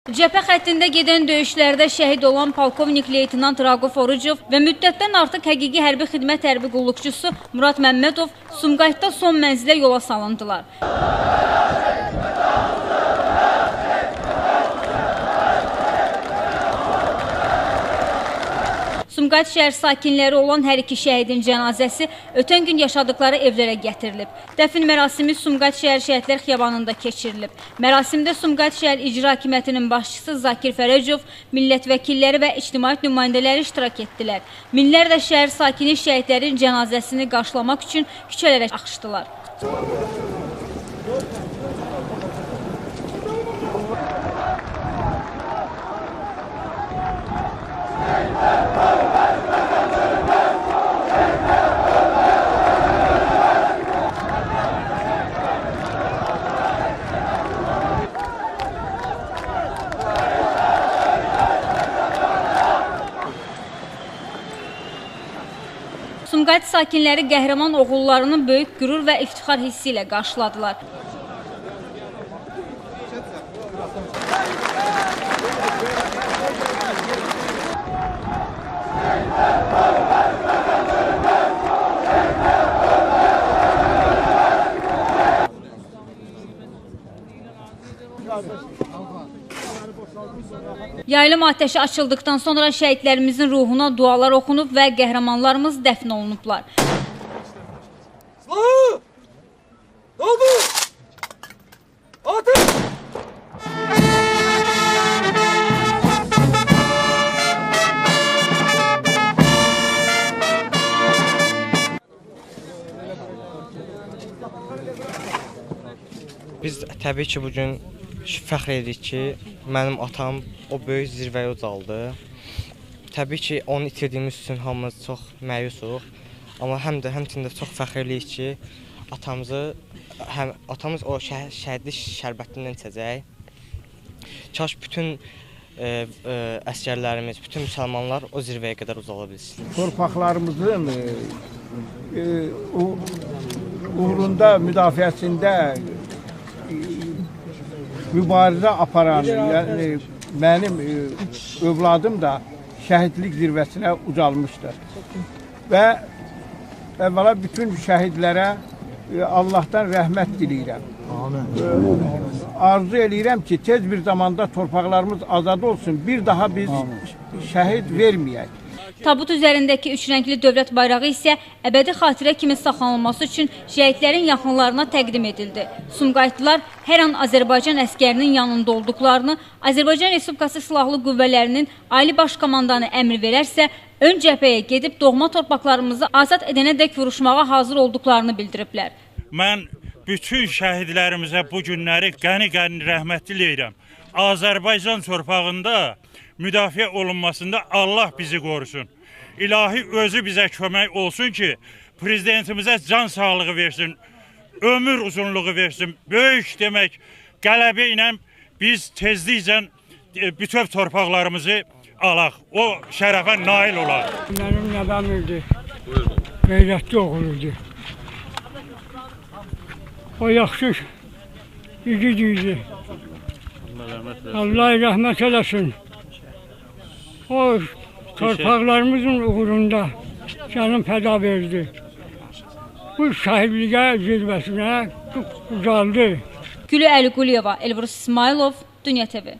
Cəbhə xəttində gedən döyüşlərdə şəhid olan polkovnik leytenant Raquf Orucov və müddətdən artıq həqiqi hərbi xidmət hərbi qulluqçusu Murad Məmmədov Sumqayıtda son mənzilə yola salındılar. Sumqayıt şəhər sakinləri olan hər iki şəhidin cənazəsi ötən gün yaşadıkları evlərə gətirilib. Dəfn mərasimi Sumqayıt şəhər şəhidlər xiyabanında keçirilib. Mərasimdə Sumqayıt şəhər icra hakimiyyətinin başçısı Zakir Fərəcov, millət vəkilləri və ictimaiyyət nümayəndələri iştirak etdilər. Minlərlə şəhər sakini şəhidlərin cənazəsini qarşılamaq üçün küçələrə axışdılar. Sumqayıt sakinləri qəhrəman oğullarını böyük qürur və iftixar hissi ilə qarşıladılar. Yaylım atəşi açıldıktan sonra şəhidlərimizin ruhuna dualar oxunub və qəhrəmanlarımız dəfn olunublar. Biz təbii ki, bugün fəxr edirik ki, mənim atam o böyük zirvəyə ucaldı. Təbii ki, onu itirdiyimiz üçün hamımız çox məyusuq. Amma həmçində çox fəxr edirik ki, atamız o şəhidlik şərbətindən içəcək. Kaş bütün əsgərlərimiz, bütün müsəlmanlar o zirvəyə qədər uzala bilsin. Torpaqlarımızın uğrunda, müdafiəsində mübarizə aparan, yəni mənim övladım da şəhidlik zirvəsinə ucalmışdır. Və əvvəla bütün şəhidlərə Allahdan rəhmət diləyirəm. Arzu eləyirəm ki, tez bir zamanda torpaqlarımız azad olsun, bir daha biz şəhid verməyək. Tabut üzərindəki üç rəngli dövlət bayrağı isə əbədi xatirə kimi saxlanılması üçün şəhidlərin yaxınlarına təqdim edildi. Sumqayıtlılar hər an Azərbaycan əskərinin yanında olduqlarını, Azərbaycan Respublikası Silahlı Qüvvələrinin Ali Baş Komandanı əmr verərsə, ön cəbhəyə gedib doğma torpaqlarımızı azad edənədək vuruşmağa hazır olduqlarını bildiriblər. Mən bütün şəhidlərimizə bu günləri qəni-qəni rəhmət diləyirəm. Azərbaycan torpağında müdafiə olunmasında Allah bizi qorusun. İlahi özü bizə kömək olsun ki, prezidentimizə can sağlığı versin, ömür uzunluğu versin. Böyük demək, qələbə ilə biz tezliklə bütöv torpaqlarımızı alaq, o şərəfə nail olaq. Mənim nəvəm idi, qeyrətli oğul idi. O yaxşı igid idi. Allah rəhmət eləsin. O torpaqlarımızın uğrunda canım fəda verdi. Bu şəhidliyə zirvəsinə ucaldı. Gülü Əliquliyeva, Elbrus İsmailov, Dünya TV.